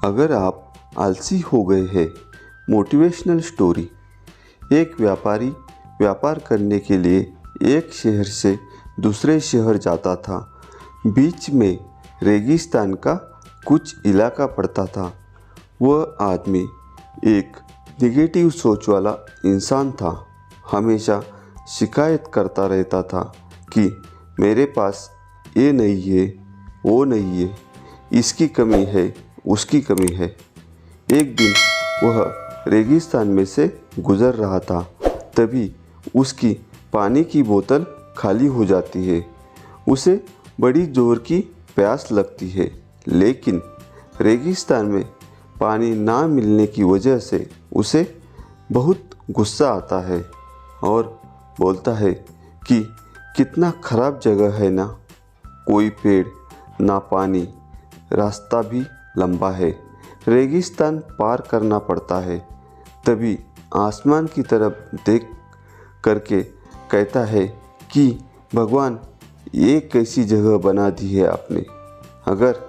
अगर आप आलसी हो गए हैं। Motivational story. एक व्यापारी व्यापार करने के लिए एक शहर से दूसरे शहर जाता था। बीच में रेगिस्तान का कुछ इलाका पड़ता था। वह आदमी एक निगेटिव सोच वाला इंसान था। हमेशा शिकायत करता रहता था कि मेरे पास ये नहीं है, वो नहीं है, इसकी कमी है, उसकी कमी है। एक दिन वह रेगिस्तान में से गुजर रहा था, तभी उसकी पानी की बोतल खाली हो जाती है। उसे बड़ी जोर की प्यास लगती है, लेकिन रेगिस्तान में पानी ना मिलने की वजह से उसे बहुत गुस्सा आता है और बोलता है कि कितना खराब जगह है ना, कोई पेड़ ना पानी, रास्ता भी लंबा है, रेगिस्तान पार करना पड़ता है। तभी आसमान की तरफ देख करके कहता है कि भगवान, ये कैसी जगह बना दी है आपने। अगर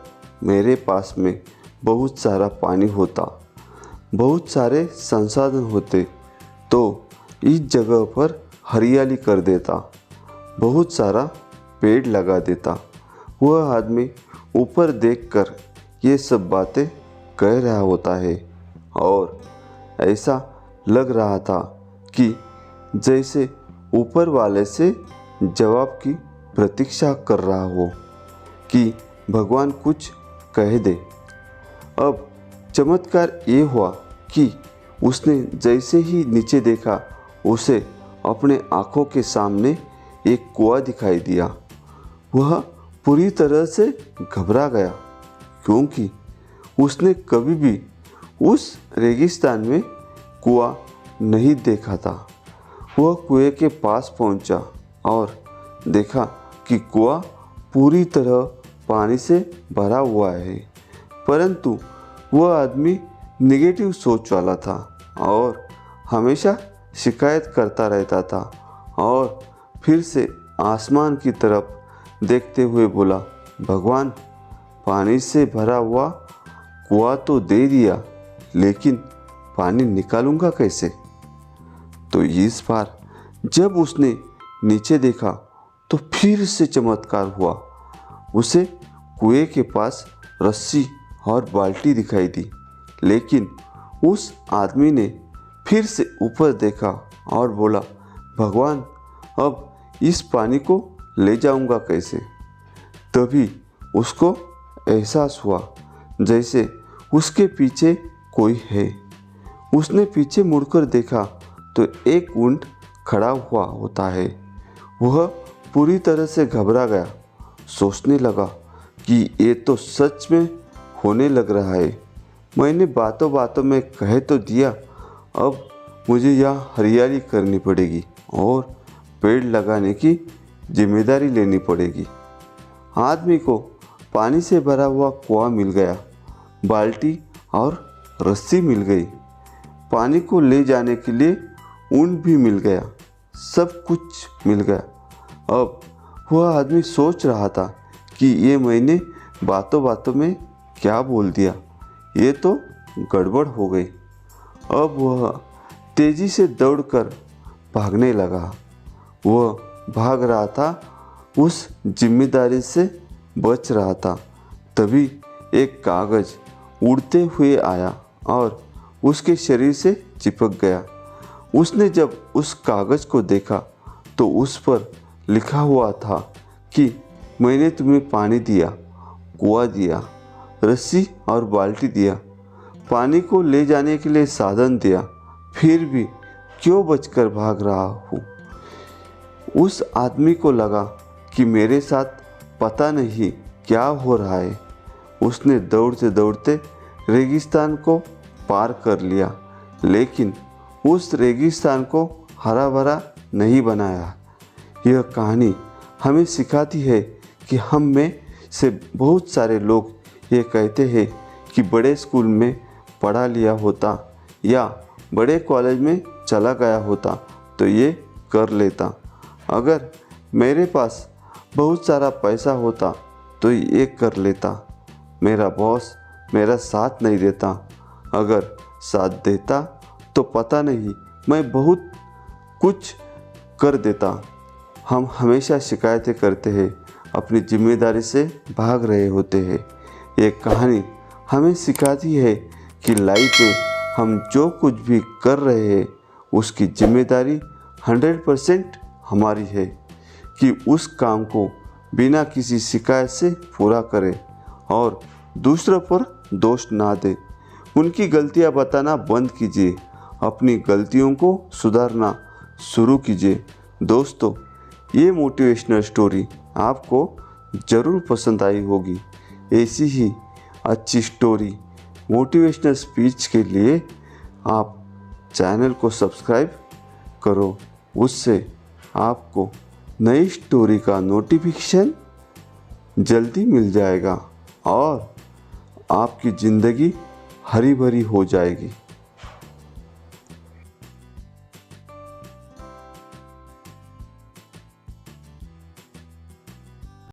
मेरे पास में बहुत सारा पानी होता, बहुत सारे संसाधन होते, तो इस जगह पर हरियाली कर देता, बहुत सारा पेड़ लगा देता। वह आदमी ऊपर देखकर ये सब बातें कह रहा होता है और ऐसा लग रहा था कि जैसे ऊपर वाले से जवाब की प्रतीक्षा कर रहा हो कि भगवान कुछ कह दे। अब चमत्कार ये हुआ कि उसने जैसे ही नीचे देखा, उसे अपने आँखों के सामने एक कुआं दिखाई दिया। वह पूरी तरह से घबरा गया, क्योंकि उसने कभी भी उस रेगिस्तान में कुआं नहीं देखा था। वह कुएं के पास पहुंचा और देखा कि कुआं पूरी तरह पानी से भरा हुआ है, परंतु वह आदमी नेगेटिव सोच वाला था और हमेशा शिकायत करता रहता था और फिर से आसमान की तरफ देखते हुए बोला, भगवान, पानी से भरा हुआ कुआं तो दे दिया, लेकिन पानी निकालूंगा कैसे। तो इस बार जब उसने नीचे देखा तो फिर से चमत्कार हुआ। उसे कुएं के पास रस्सी और बाल्टी दिखाई दी, लेकिन उस आदमी ने फिर से ऊपर देखा और बोला, भगवान, अब इस पानी को ले जाऊंगा कैसे। तभी उसको एहसास हुआ जैसे उसके पीछे कोई है। उसने पीछे मुड़कर देखा तो एक ऊंट खड़ा हुआ होता है। वह पूरी तरह से घबरा गया, सोचने लगा कि ये तो सच में होने लग रहा है। मैंने बातों बातों में कह तो दिया, अब मुझे यहाँ हरियाली करनी पड़ेगी और पेड़ लगाने की जिम्मेदारी लेनी पड़ेगी। आदमी को पानी से भरा हुआ कुआं मिल गया, बाल्टी और रस्सी मिल गई, पानी को ले जाने के लिए ऊंट भी मिल गया, सब कुछ मिल गया। अब वह आदमी सोच रहा था कि ये मैंने बातों बातों में क्या बोल दिया, ये तो गड़बड़ हो गई। अब वह तेज़ी से दौड़कर भागने लगा। वह भाग रहा था, उस जिम्मेदारी से बच रहा था। तभी एक कागज़ उड़ते हुए आया और उसके शरीर से चिपक गया। उसने जब उस कागज़ को देखा तो उस पर लिखा हुआ था कि मैंने तुम्हें पानी दिया, कुआं दिया, रस्सी और बाल्टी दिया, पानी को ले जाने के लिए साधन दिया, फिर भी क्यों बचकर भाग रहा हूँ। उस आदमी को लगा कि मेरे साथ पता नहीं क्या हो रहा है। उसने दौड़ते दौड़ते रेगिस्तान को पार कर लिया, लेकिन उस रेगिस्तान को हरा भरा नहीं बनाया। यह कहानी हमें सिखाती है कि हम में से बहुत सारे लोग ये कहते हैं कि बड़े स्कूल में पढ़ा लिया होता या बड़े कॉलेज में चला गया होता तो ये कर लेता, अगर मेरे पास बहुत सारा पैसा होता तो ये कर लेता, मेरा बॉस मेरा साथ नहीं देता। अगर साथ देता तो पता नहीं मैं बहुत कुछ कर देता। हम हमेशा शिकायतें करते हैं, अपनी जिम्मेदारी से भाग रहे होते हैं। ये कहानी हमें सिखाती है कि लाइफ में हम जो कुछ भी कर रहे हैं उसकी जिम्मेदारी 100% हमारी है कि उस काम को बिना किसी शिकायत से पूरा करें और दूसरों पर दोष ना दें। उनकी गलतियां बताना बंद कीजिए, अपनी गलतियों को सुधारना शुरू कीजिए। दोस्तों, ये मोटिवेशनल स्टोरी आपको ज़रूर पसंद आई होगी। ऐसी ही अच्छी स्टोरी, मोटिवेशनल स्पीच के लिए आप चैनल को सब्सक्राइब करो। उससे आपको नई स्टोरी का नोटिफिकेशन जल्दी मिल जाएगा और आपकी ज़िंदगी हरी भरी हो जाएगी।